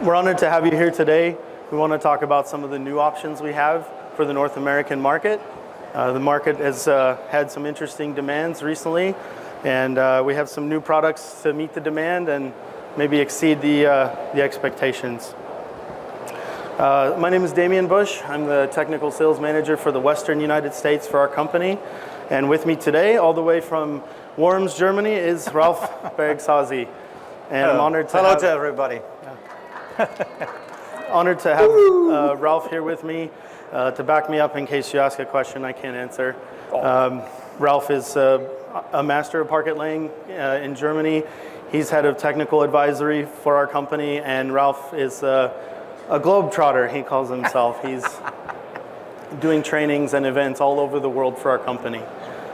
We're honored to have you here today. We want to talk about some of the new options we have for the North American market. The market has had some interesting demands recently, and we have some new products to meet the demand and maybe exceed the expectations. My name is Damian Bush. I'm the technical sales manager for the Western United States for our company. And with me today, all the way from Worms, Germany, is Ralph Berger Seidle. And I'm honored to Hello to everybody. Honored to have Ralph here with me to back me up in case you ask a question I can't answer. Ralph is a master of parquet laying in Germany. He's head of technical advisory for our company, and Ralph is a globetrotter, he calls himself. He's doing trainings and events all over the world for our company.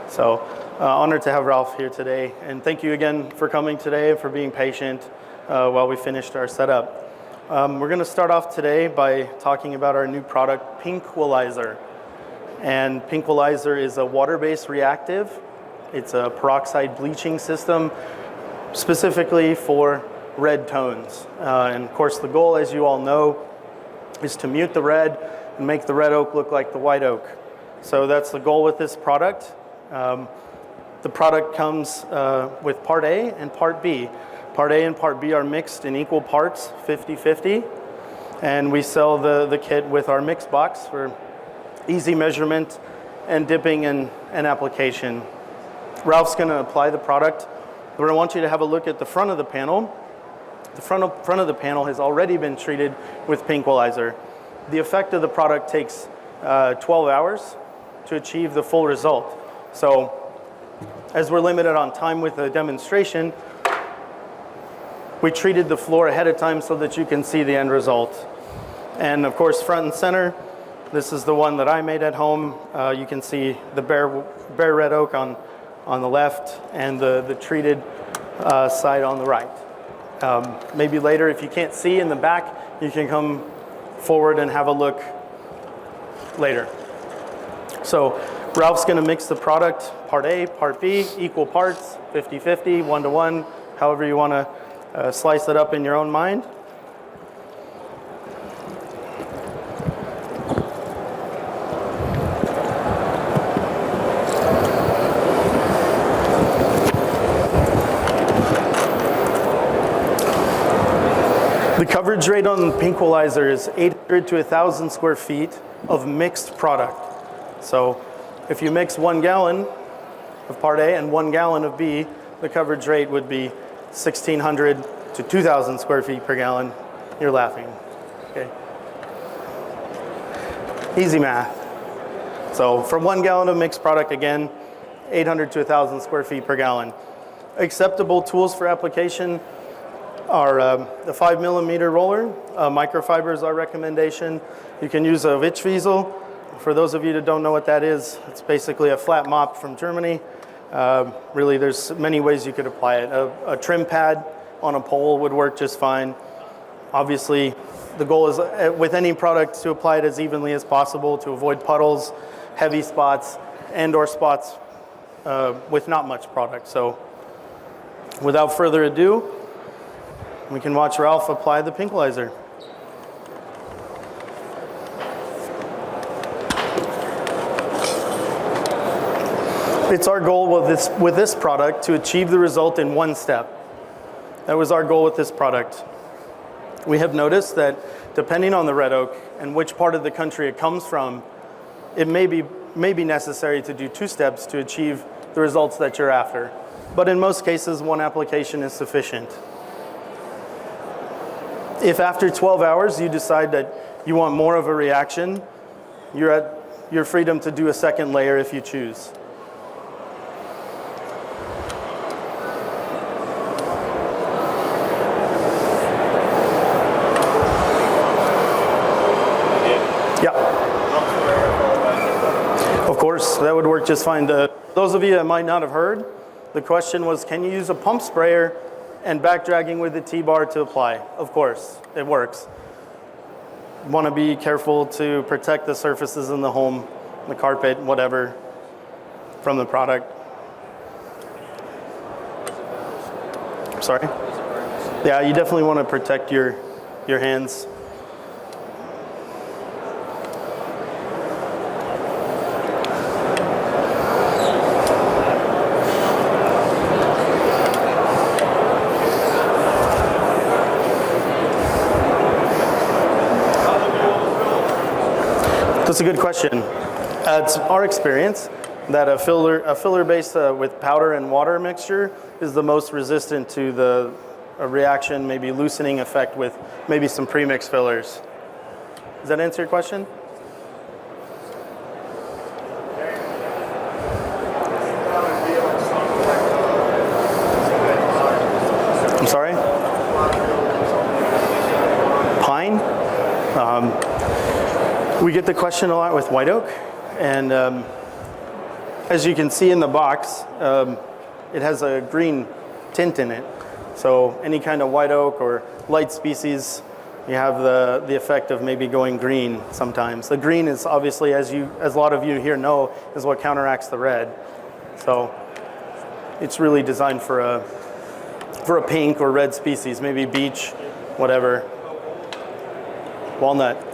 So honored to have Ralph here today, and thank you again for coming today and for being patient while we finished our setup. We're going to start off today by talking about our new product, Pinkqualizer. And Pinkqualizer is a water-based reactive. It's a peroxide bleaching system specifically for red tones. And of course, the goal, as you all know, is to mute the red and make the red oak look like the white oak. So that's the goal with this product. The product comes with Part A and Part B. Part A and Part B are mixed in equal parts, 50-50. And we sell the kit with our mix box for easy measurement and dipping and application. Ralph's going to apply the product. But I want you to have a look at the front of the panel. The front of the panel has already been treated with Pinkqualizer. The effect of the product takes 12 hours to achieve the full result. So as we're limited on time with the demonstration, we treated the floor ahead of time so that you can see the end result. And of course, front and center, this is the one that I made at home. You can see the bare red oak on the left and the treated side on the right. Maybe later, if you can't see in the back, you can come forward and have a look later. So Ralph's going to mix the product, Part A, Part B, equal parts, 50-50, 1-to-1, however you want to slice it up in your own mind. The coverage rate on the Pinkqualizer is 800 to 1,000 square feet of mixed product. So if you mix 1 gallon of Part A and 1 gallon of B, the coverage rate would be 1,600 to 2,000 square feet per gallon. You're laughing, okay? Easy math. So for 1 gallon of mixed product, again, 800 to 1,000 square feet per gallon. Acceptable tools for application are the 5mm roller. Microfiber is our recommendation. You can use a Wichwiesel. For those of you that don't know what that is, it's basically a flat mop from Germany. Really, there's many ways you could apply it. A trim pad on a pole would work just fine. Obviously, the goal is with any product to apply it as evenly as possible to avoid puddles, heavy spots, and/or spots with not much product. So without further ado, we can watch Ralph apply the Pinkqualizer. It's our goal with this product to achieve the result in one step. That was our goal with this product. We have noticed that depending on the red oak and which part of the country it comes from, it may be necessary to do 2 steps to achieve the results that you're after. But in most cases, 1 application is sufficient. If after 12 hours you decide that you want more of a reaction, you're at your freedom to do a second layer if you choose. That would work just fine. Those of you that might not have heard, the question was, can you use a pump sprayer and back dragging with the T-bar to apply? Of course, it works. You want to be careful to protect the surfaces in the home, the carpet, whatever, from the product. Sorry? Yeah, you definitely want to protect your your hands. That's a good question. It's our experience that a filler base with powder and water mixture is the most resistant to a reaction, maybe loosening effect with maybe some premix fillers. Does that answer your question? I'm sorry? Pine? We get the question a lot with white oak, and as you can see in the box, it has a green tint in it. So any kind of white oak or light species, you have the effect of maybe going green sometimes. The green is obviously, as a lot of you here know, is what counteracts the red. So it's really designed for a pink or red species, maybe beech, whatever. Walnut.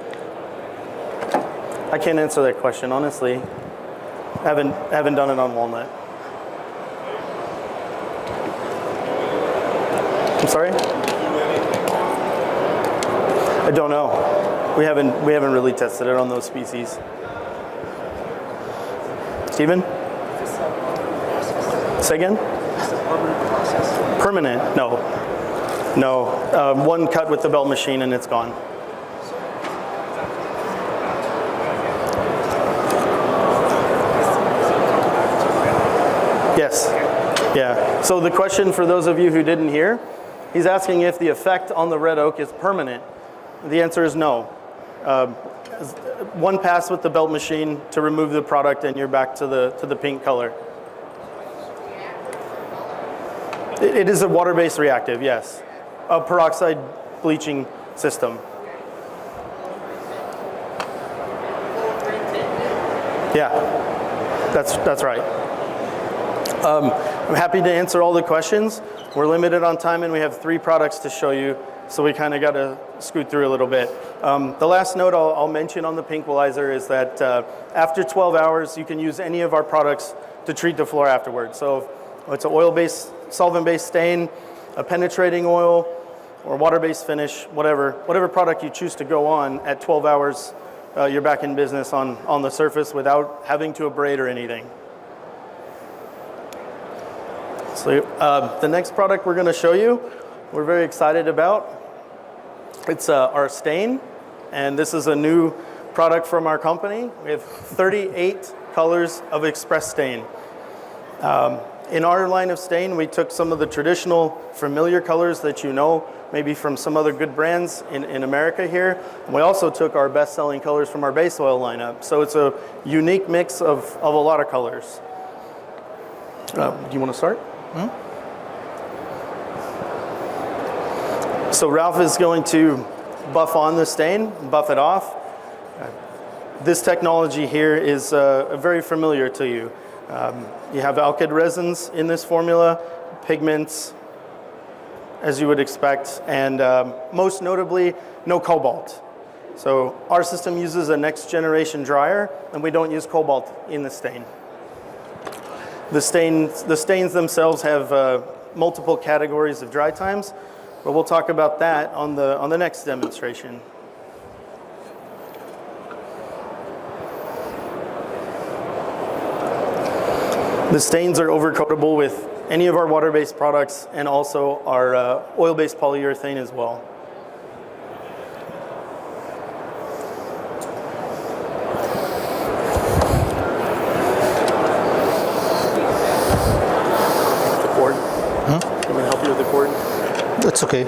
I can't answer that question, honestly. I haven't done it on walnut. I'm sorry? I don't know. We haven't really tested it on those species. Steven? Say again? Permanent? No. No. One cut with the belt machine and it's gone. Yes. Yeah. So the question for those of you who didn't hear, he's asking if the effect on the red oak is permanent. The answer is no. One pass with the belt machine to remove the product and you're back to the pink color. It is a water-based reactive, yes. A peroxide bleaching system. Yeah, that's right. I'm happy to answer all the questions. We're limited on time and we have 3 products to show you, so we kind of got to scoot through a little bit. The last note I'll mention on the Pinkqualizer is that after 12 hours, you can use any of our products to treat the floor afterwards. So if it's an oil-based, solvent-based stain, a penetrating oil, or water-based finish, whatever product you choose to go on, at 12 hours, you're back in business on the surface without having to abrade or anything. So the next product we're going to show you, we're very excited about. It's our stain, and this is a new product from our company. We have 38 colors of ExpressStain. In our line of stain, we took some of the traditional familiar colors that you know, maybe from some other good brands in America here. And we also took our best-selling colors from our base oil lineup. So it's a unique mix of a lot of colors. Do you want to start? So Ralph is going to buff on the stain, buff it off. This technology here is very familiar to you. You have alkyd resins in this formula, pigments, as you would expect, and most notably, no cobalt. So our system uses a next generation dryer, and we don't use cobalt in the stain. The stains themselves have multiple categories of dry times, but we'll talk about that on the next demonstration. The stains are overcoatable with any of our water-based products and also our oil-based polyurethane as well. The cord? Can we help you with the cord? That's okay.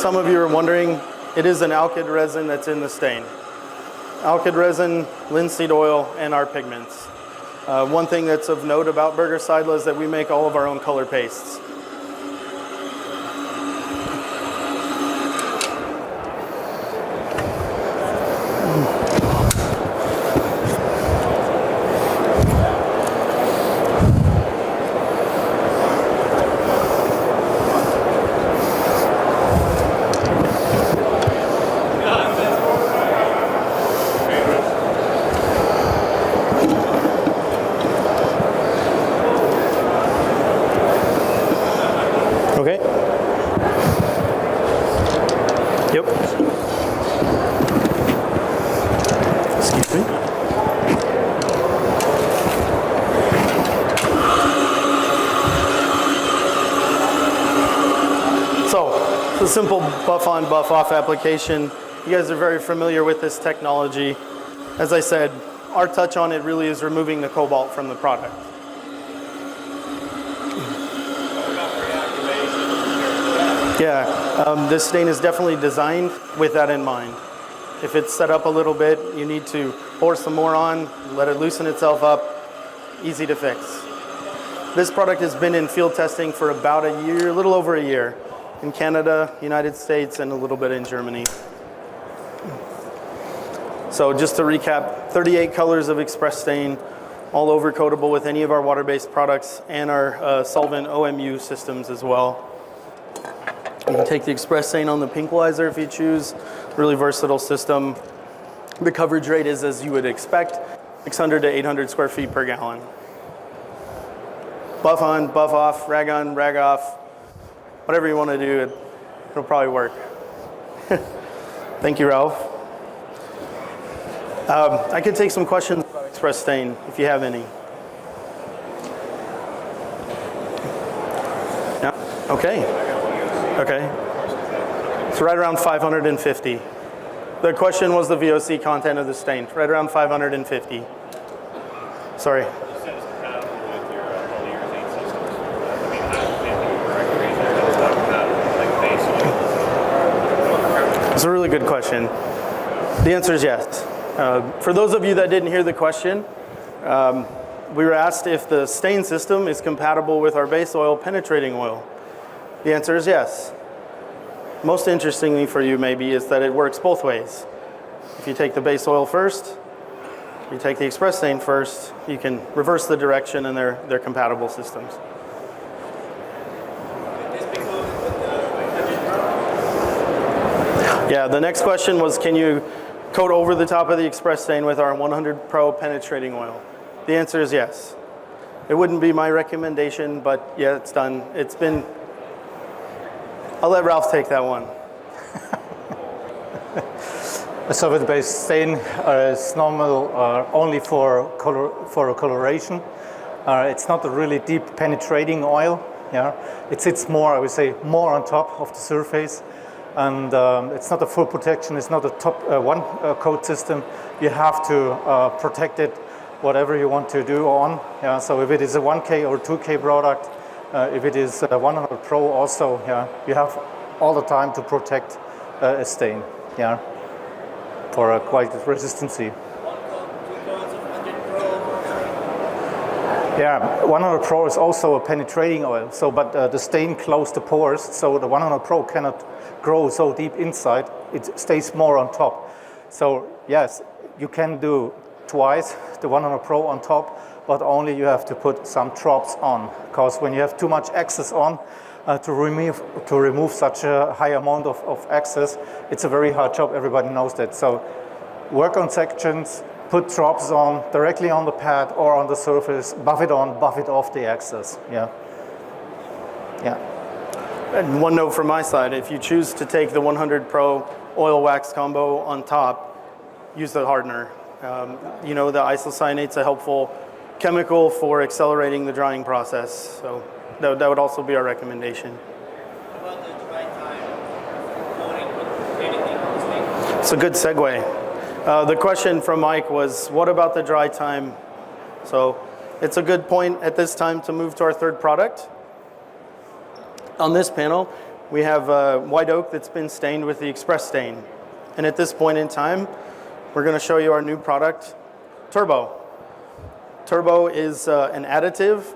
some of you are wondering, it is an alkyd resin that's in the stain. Alkyd resin, linseed oil, and our pigments. One thing that's of note about Berger Seidle is that we make all of our own color pastes. Okay. Yep. Excuse me. So, it's a simple buff on, buff off application. You guys are very familiar with this technology. As I said, our touch on it really is removing the cobalt from the product. Yeah, this stain is definitely designed with that in mind. If it's set up a little bit, you need to pour some more on, let it loosen itself up, easy to fix. This product has been in field testing for about a year, a little over a year, in Canada, United States, and a little bit in Germany. So just to recap, 38 colors of ExpressStain, all over coatable with any of our water-based products and our solvent OMU systems as well. You can take the ExpressStain on the Pinkqualizer if you choose. Really versatile system. The coverage rate is as you would expect, 600 to 800 square feet per gallon. Buff on, buff off, rag on, rag off. Whatever you want to do, it'll probably work. Thank you, Ralph. I could take some questions about ExpressStain if you have any. Yeah, okay. Okay, it's right around 550. The question was the VOC content of the stain, right around 550. Sorry. It's a really good question. The answer is yes. For those of you that didn't hear the question, we were asked if the stain system is compatible with our base oil penetrating oil. The answer is yes. Most interestingly for you maybe is that it works both ways. If you take the base oil first, you take the ExpressStain first, you can reverse the direction and they're compatible systems. Yeah, the next question was, can you coat over the top of the ExpressStain with our 100 Pro penetrating oil? The answer is yes. It wouldn't be my recommendation, but yeah, it's done. It's been, I'll let Ralph take that one. A solvent-based stain is normal only for coloration. It's not a really deep penetrating oil. Yeah, it sits more, I would say, more on top of the surface, and it's not a full protection. It's not a top one coat system. You have to protect it, whatever you want to do on. Yeah, so if it is a 1K or 2K product. If it is 100 Pro also, yeah, you have all the time to protect a stain, yeah, for a quite resistancy. Yeah, 100 Pro is also a penetrating oil, so but the stain closes the pores, so the 100 Pro cannot grow so deep inside, it stays more on top. So yes, you can do twice the 100 Pro on top, but only you have to put some drops on, because when you have too much excess on, to remove such a high amount of excess, it's a very hard job, everybody knows that. So work on sections, put drops on directly on the pad or on the surface, buff it on, buff it off the excess, yeah. Yeah. And one note from my side, if you choose to take the 100 Pro oil wax combo on top, use the hardener. You know, the isocyanate's a helpful chemical for accelerating the drying process. So that would also be our recommendation. What about the dry time coating with anything on the stain? It's a good segue. The question from Mike was, what about the dry time? So it's a good point at this time to move to our third product. On this panel, we have white oak that's been stained with the ExpressStain. And at this point in time, we're going to show you our new product, Turbo. Turbo is an additive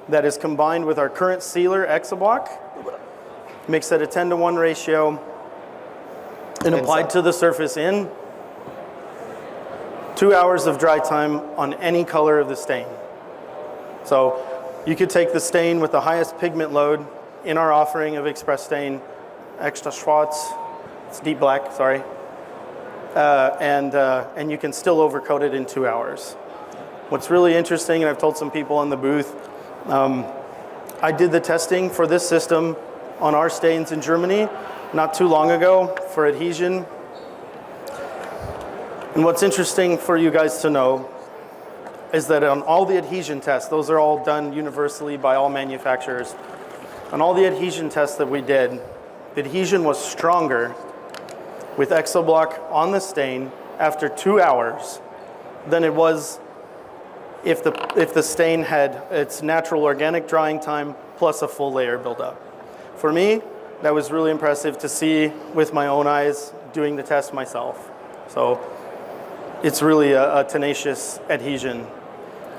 that is combined with our current sealer, ExoBloc, mixed at a 10-to-1 ratio, and applied to the surface in 2 hours of dry time on any color of the stain. So you could take the stain with the highest pigment load in our offering of ExpressStain, Extra Schwarz, it's deep black, sorry, and you can still overcoat it in 2 hours. What's really interesting, and I've told some people in the booth, I did the testing for this system on our stains in Germany not too long ago for adhesion. And what's interesting for you guys to know is that on all the adhesion tests, those are all done universally by all manufacturers. On all the adhesion tests that we did, the adhesion was stronger with ExoBloc on the stain after 2 hours than it was if the stain had its natural organic drying time plus a full layer buildup. For me, that was really impressive to see with my own eyes doing the test myself. So it's really a tenacious adhesion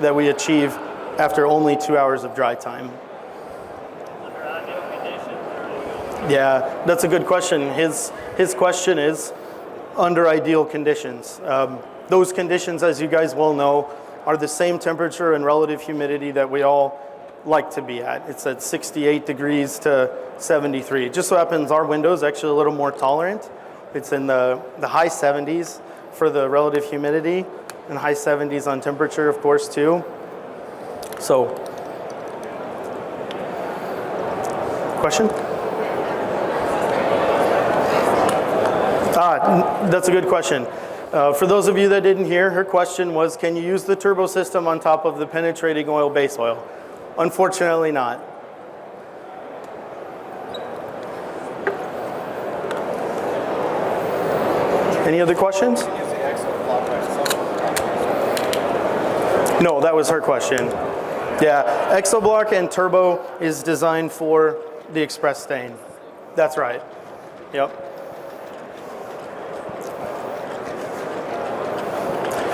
that we achieve after only 2 hours of dry time. Under ideal conditions? Yeah, that's a good question. His question is under ideal conditions. Those conditions, as you guys well know, are the same temperature and relative humidity that we all like to be at. It's at 68 degrees to 73. It just so happens our window is actually a little more tolerant. It's in the high 70s for the relative humidity and high 70s on temperature, of course, too. So, question? That's a good question. For those of you that didn't hear, her question was, can you use the turbo system on top of the penetrating oil base oil? Unfortunately not. Any other questions? No, that was her question. Yeah, ExoBloc and Turbo is designed for the ExpressStain. That's right. Yep.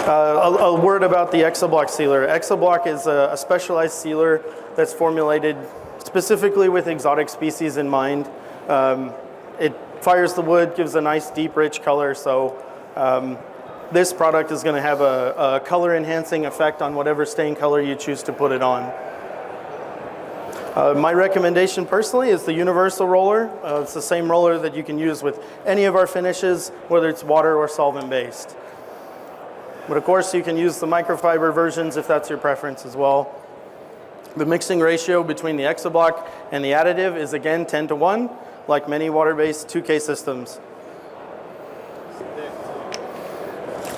A word about the ExoBloc sealer. ExoBloc is a specialized sealer that's formulated specifically with exotic species in mind. It fires the wood, gives a nice deep rich color, so this product is going to have a color enhancing effect on whatever stain color you choose to put it on. My recommendation personally is the universal roller. It's the same roller that you can use with any of our finishes, whether it's water or solvent based. But of course you can use the microfiber versions if that's your preference as well. The mixing ratio between the ExoBloc and the additive is again 10-to-1, like many water-based 2K systems.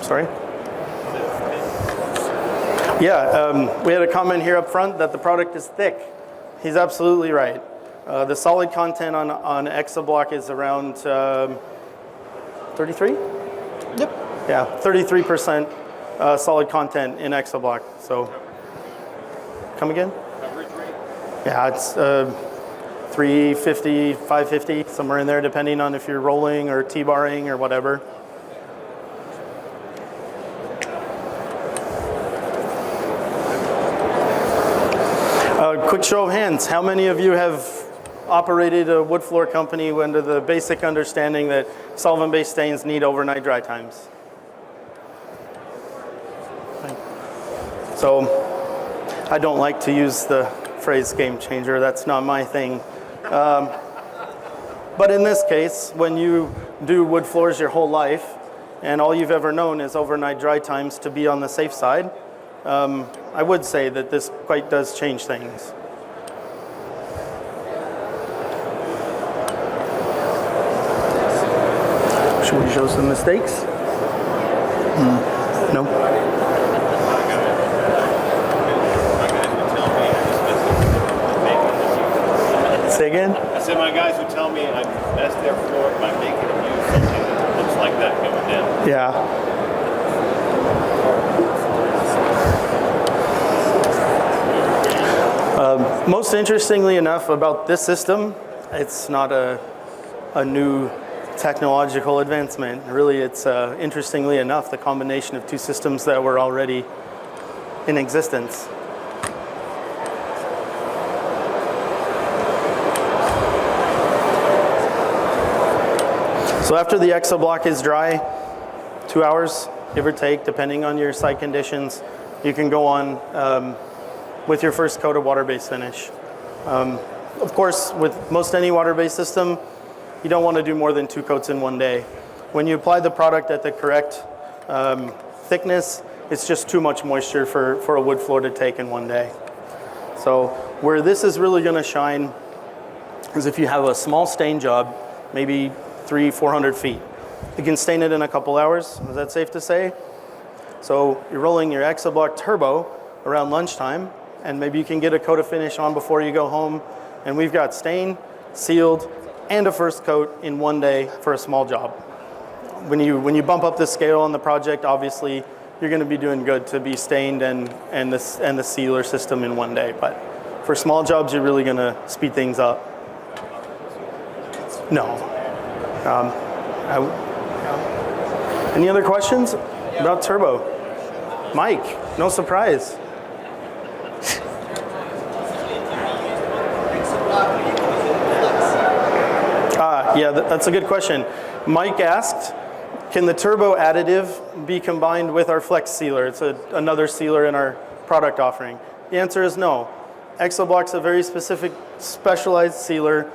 Sorry? Yeah, we had a comment here up front that the product is thick. He's absolutely right. The solid content on ExoBloc is around 33? Yep. Yeah, 33% solid content in ExoBloc. So, come again? Coverage rate? Yeah, it's 350, 550, somewhere in there, depending on if you're rolling or T-barring or whatever. Quick show of hands. How many of you have operated a wood floor company under the basic understanding that solvent-based stains need overnight dry times? So, I don't like to use the phrase game changer. That's not my thing. But in this case, when you do wood floors your whole life, and all you've ever known is overnight dry times to be on the safe side, I would say that this quite does change things. Should we show some mistakes? No? Say again? I said my guys would tell me I messed their floor by making them use something that looks like that going down. Yeah. Most interestingly enough about this system It's not a new technological advancement. Really, it's interestingly enough the combination of two systems that were already in existence. So after the ExoBloc is dry, 2 hours, give or take, depending on your site conditions, you can go on with your first coat of water-based finish. Of course, with most any water-based system, you don't want to do more than 2 coats in one day. When you apply the product at the correct thickness, it's just too much moisture for a wood floor to take in one day. So where this is really going to shine is if you have a small stain job, maybe 300-400 feet. You can stain it in a couple hours. Is that safe to say? So you're rolling your ExoBloc Turbo around lunchtime, and maybe you can get a coat of finish on before you go home. And we've got stain, sealed, and a first coat in one day for a small job. When you bump up the scale on the project, obviously you're going to be doing good to be stained and the sealer system in one day. But for small jobs, you're really going to speed things up. No. Any other questions about Turbo? Mike, no surprise. Yeah, that's a good question. Mike asked, can the Turbo additive be combined with our Flex sealer? It's another sealer in our product offering. The answer is no. ExoBloc's a very specific, specialized sealer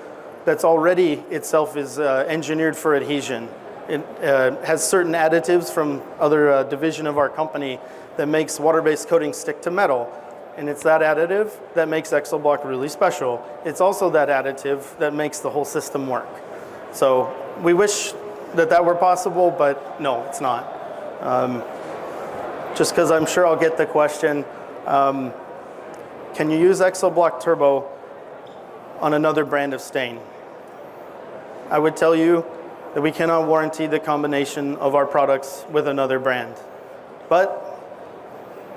that's already itself is engineered for adhesion. It has certain additives from other division of our company that makes water-based coatings stick to metal. And it's that additive that makes ExoBloc really special. It's also that additive that makes the whole system work. So we wish that were possible, but no, it's not. Just because I'm sure I'll get the question, can you use ExoBloc Turbo on another brand of stain? I would tell you that we cannot warranty the combination of our products with another brand. But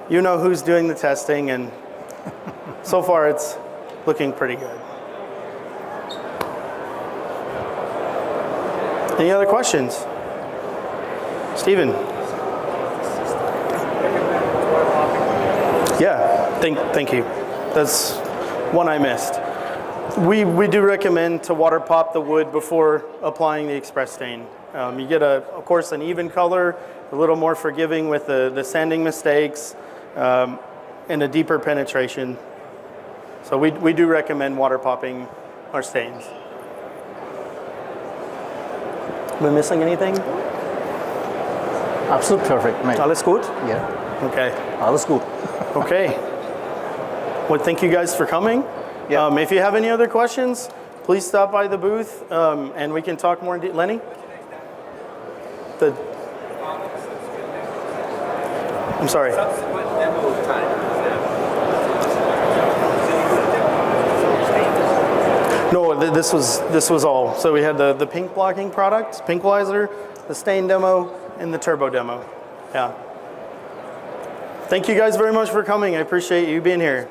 you know who's doing the testing, and so far it's looking pretty good. Any other questions? Steven? Yeah, thank you. That's one I missed. We do recommend to water pop the wood before applying the ExpressStain. You get, of course, an even color, a little more forgiving with the sanding mistakes, and a deeper penetration. So we do recommend water popping our stains. Am I missing anything? Absolut perfect, mate. Alles gut? Yeah. Okay. Alles gut. Okay. Well, thank you guys for coming. Yeah. If you have any other questions, please stop by the booth and we can talk more. Lenny? I'm sorry. Subsequent demo time. No, this was all. So we had the pink blocking products, Pinkqualizer, the stain demo, and the Turbo demo. Yeah. Thank you guys very much for coming. I appreciate you being here.